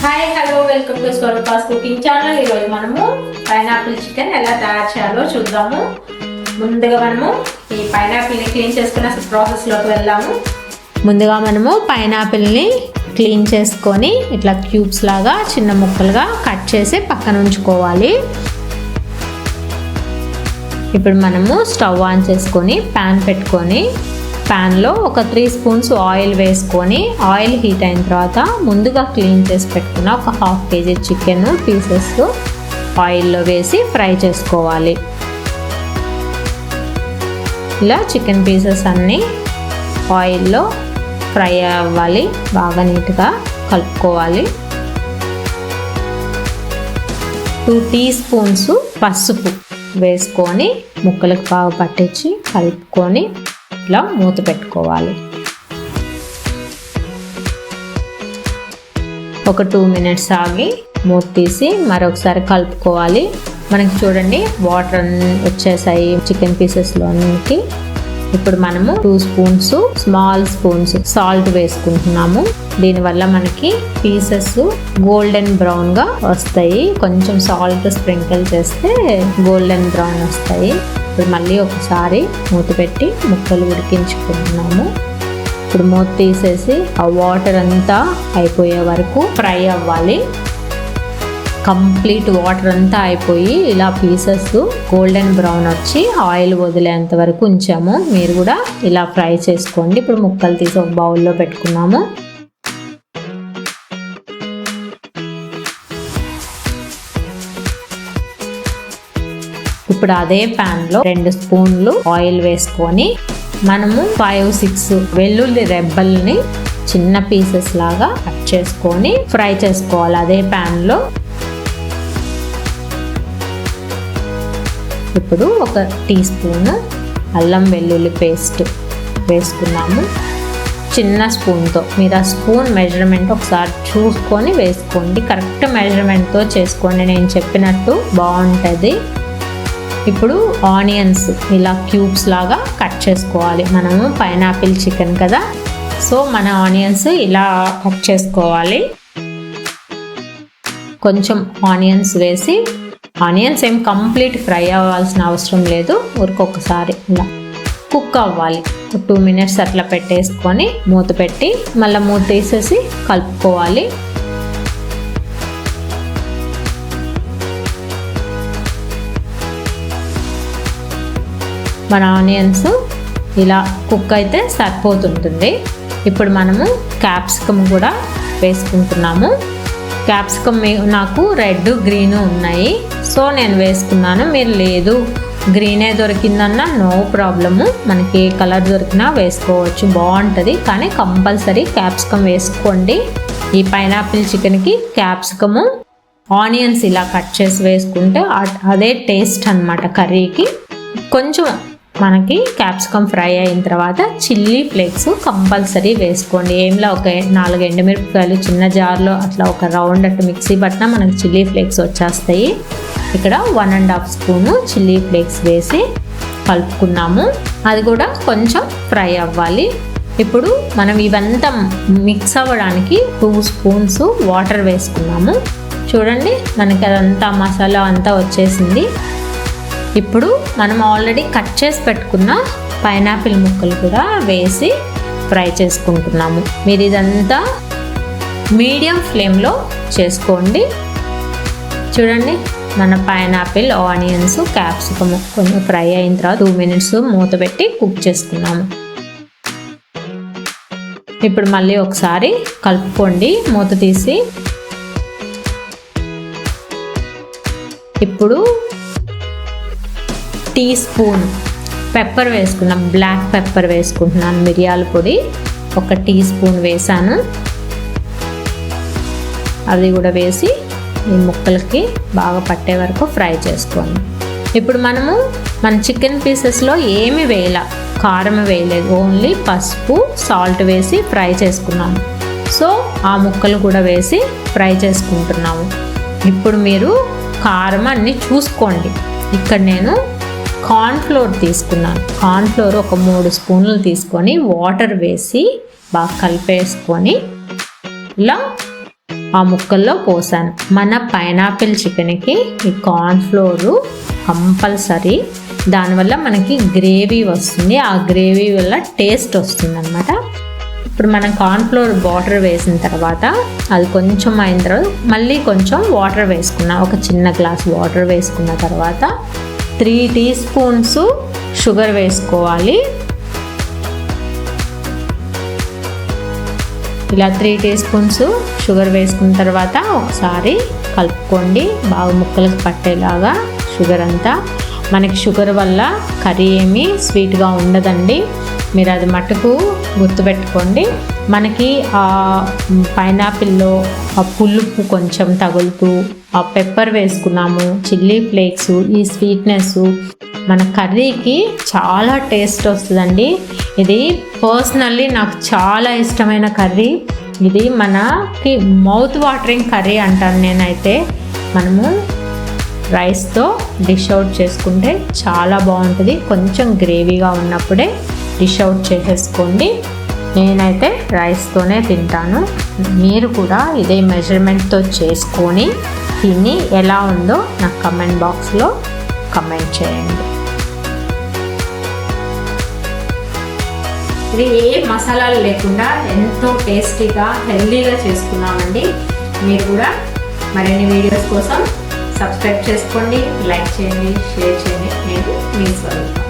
Hi hello welcome to Swarupa's cooking channel. ఈరోజు మనము pineapple chicken ఎలా తయారు చేయాలో చూద్దాము. ముందుగా మనము ఈ పైనాపిల్ని క్లీన్ చేసుకునే ప్రాసెస్లోకి వెళ్దాము. ముందుగా మనము పైనాపిల్ని క్లీన్ చేసుకొని ఇట్లా క్యూబ్స్ లాగా చిన్న ముక్కలుగా కట్ చేసి పక్కన ఉంచుకోవాలి. ఇప్పుడు మనము స్టవ్ ఆన్ చేసుకొని ప్యాన్ పెట్టుకొని ప్యాన్లో ఒక 3 స్పూన్స్ ఆయిల్ వేసుకొని ఆయిల్ హీట్ అయిన తర్వాత ముందుగా క్లీన్ చేసి పెట్టుకున్న ఒక 1/2 kg చికెన్ పీసెస్ ఆయిల్లో వేసి ఫ్రై చేసుకోవాలి. ఇలా చికెన్ పీసెస్ అన్నీ ఆయిల్లో ఫ్రై అవ్వాలి, బాగా నీట్గా కలుపుకోవాలి. 2 టీ స్పూన్స్ పసుపు వేసుకొని ముక్కలకు బాగా పట్టించి కలుపుకొని ఇలా మూత పెట్టుకోవాలి. ఒక 2 మినిట్స్ ఆగి మూత తీసి మరొకసారి కలుపుకోవాలి. మనకి చూడండి వాటర్ వచ్చేసాయి చికెన్ పీసెస్లోనికి. ఇప్పుడు మనము 2 స్పూన్స్ స్మాల్ స్పూన్స్ సాల్ట్ వేసుకుంటున్నాము. దీనివల్ల మనకి పీసెస్ గోల్డెన్ బ్రౌన్గా వస్తాయి. కొంచెం సాల్ట్ స్ప్రింకిల్ చేస్తే గోల్డెన్ బ్రౌన్ వస్తాయి. ఇప్పుడు మళ్ళీ ఒకసారి మూత పెట్టి ముక్కలు ఉడికించుకుంటున్నాము. ఇప్పుడు మూత తీసేసి ఆ వాటర్ అంతా అయిపోయే వరకు ఫ్రై అవ్వాలి. కంప్లీట్ వాటర్ అంతా అయిపోయి ఇలా పీసెస్ గోల్డెన్ బ్రౌన్ వచ్చి ఆయిల్ వదిలేంత వరకు ఉంచాము. మీరు కూడా ఇలా ఫ్రై చేసుకోండి. ఇప్పుడు ముక్కలు తీసి ఒక బౌల్లో పెట్టుకున్నాము. ఇప్పుడు అదే ప్యాన్లో 2 స్పూన్లు ఆయిల్ వేసుకొని మనము 5-6 వెల్లుల్లి రెబ్బల్ని చిన్న పీసెస్ లాగా కట్ చేసుకొని ఫ్రై చేసుకోవాలి అదే ప్యాన్లో. ఇప్పుడు ఒక టీ స్పూన్ అల్లం వెల్లుల్లి పేస్ట్ వేసుకున్నాము. చిన్న స్పూన్తో, మీరు ఆ స్పూన్ మెజర్మెంట్ ఒకసారి చూసుకొని వేసుకోండి. కరెక్ట్ మెజర్మెంట్తో చేసుకోండి, నేను చెప్పినట్టు బాగుంటుంది. ఇప్పుడు ఆనియన్స్ ఇలా క్యూబ్స్ లాగా కట్ చేసుకోవాలి. మనము పైనాపిల్ చికెన్ కదా, సో మన ఆనియన్స్ ఇలా కట్ చేసుకోవాలి. కొంచెం ఆనియన్స్ వేసి, ఆనియన్స్ ఏం కంప్లీట్ ఫ్రై అవ్వాల్సిన అవసరం లేదు, ఊరికొకసారి ఇలా కుక్ అవ్వాలి. 2 మినిట్స్ అట్లా పెట్టేసుకొని మూత పెట్టి మళ్ళీ మూత తీసేసి కలుపుకోవాలి. మన ఆనియన్స్ ఇలా కుక్ అయితే సరిపోతుంటుంది. ఇప్పుడు మనము క్యాప్సికమ్ కూడా వేసుకుంటున్నాము. క్యాప్సికమ్ నాకు రెడ్ గ్రీన్ ఉన్నాయి, సో నేను వేసుకున్నాను. మీరు లేదు గ్రీనే దొరికిందన్న నో ప్రాబ్లము, మనకి ఏ కలర్ దొరికినా వేసుకోవచ్చు, బాగుంటుంది. కానీ కంపల్సరీ క్యాప్సికమ్ వేసుకోండి. ఈ పైనాపిల్ చికెన్కి క్యాప్సికము ఆనియన్స్ ఇలా కట్ చేసి వేసుకుంటే అదే టేస్ట్ అన్నమాట కర్రీకి. కొంచెం మనకి క్యాప్సికమ్ ఫ్రై అయిన తర్వాత చిల్లీ ఫ్లేక్స్ కంపల్సరీ వేసుకోండి. ఏంలా ఒక 4 ఎండుమిరపకాయలు చిన్న జార్లో అట్లా ఒక రౌండ్ అట్టు మిక్సీ పట్టినా మనకి చిల్లీ ఫ్లేక్స్ వచ్చేస్తాయి. ఇక్కడ 1.5 స్పూను చిల్లీ ఫ్లేక్స్ వేసి కలుపుకున్నాము. అది కూడా కొంచెం ఫ్రై అవ్వాలి. ఇప్పుడు మనం ఇవంతా మిక్స్ అవ్వడానికి 2 స్పూన్స్ వాటర్ వేసుకున్నాము. చూడండి మనకి అదంతా మసాలా అంతా వచ్చేసింది. ఇప్పుడు మనం ఆల్రెడీ కట్ చేసి పెట్టుకున్న పైనాపిల్ ముక్కలు కూడా వేసి ఫ్రై చేసుకుంటున్నాము. మీరు ఇదంతా మీడియం ఫ్లేమ్లో చేసుకోండి. చూడండి మన పైనాపిల్, ఆనియన్స్, క్యాప్సికమ్ కొంచెం ఫ్రై అయిన తర్వాత 2 మినిట్స్ మూత పెట్టి కుక్ చేసుకున్నాము. ఇప్పుడు మళ్ళీ ఒకసారి కలుపుకోండి మూత తీసి. ఇప్పుడు టీ స్పూన్ పెప్పర్ వేసుకున్నాం, బ్లాక్ పెప్పర్ వేసుకుంటున్నాను, మిరియాల పొడి 1 టీ స్పూన్ వేసాను. అది కూడా వేసి ఈ ముక్కలకి బాగా పట్టే వరకు ఫ్రై చేసుకోండి. ఇప్పుడు మనము మన చికెన్ పీసెస్లో ఏమి వేయాల, కారం వేయలేదు, ఓన్లీ పసుపు సాల్ట్ వేసి ఫ్రై చేసుకున్నాము. సో ఆ ముక్కలు కూడా వేసి ఫ్రై చేసుకుంటున్నాము. ఇప్పుడు మీరు కారం అన్నీ చూసుకోండి. ఇక్కడ నేను కార్న్ఫ్లోర్ తీసుకున్నాను. కార్న్ఫ్లోర్ ఒక 3 స్పూన్లు తీసుకొని వాటర్ వేసి బాగా కలిపేసుకొని ఇలా ఆ ముక్కల్లో పోసాను. మన పైనాపిల్ చికెన్కి ఈ కార్న్ఫ్లోరు కంపల్సరీ, దానివల్ల మనకి గ్రేవీ వస్తుంది, ఆ గ్రేవీ వల్ల టేస్ట్ వస్తుంది అన్నమాట. ఇప్పుడు మనం కార్న్ఫ్లోర్ వాటర్ వేసిన తర్వాత అది కొంచెం అయిన తర్వాత మళ్ళీ కొంచెం వాటర్ వేసుకున్నా, ఒక చిన్న గ్లాస్ వాటర్ వేసుకున్న తర్వాత 3 టీ స్పూన్స్ షుగర్ వేసుకోవాలి. ఇలా 3 టీ స్పూన్స్ షుగర్ వేసుకున్న తర్వాత ఒకసారి కలుపుకోండి, బాగా ముక్కలకు పట్టేలాగా షుగర్ అంతా. మనకి షుగర్ వల్ల కర్రీ ఏమీ స్వీట్గా ఉండదండి, మీరు అది మటుకు గుర్తుపెట్టుకోండి. మనకి ఆ పైనాపిల్లో ఆ పులుపు కొంచెం తగులుతూ ఆ పెప్పర్ వేసుకున్నాము, చిల్లీ ఫ్లేక్స్, ఈ స్వీట్నెస్ మన కర్రీకి చాలా టేస్ట్ వస్తుందండి. ఇది పర్సనల్లీ నాకు చాలా ఇష్టమైన కర్రీ. ఇది మనకి మౌత్ వాటరింగ్ కర్రీ అంటాను నేనైతే. మనము రైస్తో డిష్ అవుట్ చేసుకుంటే చాలా బాగుంటుంది. కొంచెం గ్రేవీగా ఉన్నప్పుడే డిష్ అవుట్ చేసేసుకోండి. నేనైతే రైస్తోనే తింటాను. మీరు కూడా ఇదే మెజర్మెంట్తో చేసుకొని తిని ఎలా ఉందో నాకు కమెంట్ బాక్స్లో కమెంట్ చేయండి. ఇది ఏ మసాలాలు లేకుండా ఎంతో టేస్టీగా హెల్దీగా చేసుకున్నామండి. మీరు కూడా మరిన్ని వీడియోస్ కోసం సబ్స్క్రైబ్ చేసుకోండి, లైక్ చేయండి, షేర్ చేయండి. నేను మీ స్వరూప.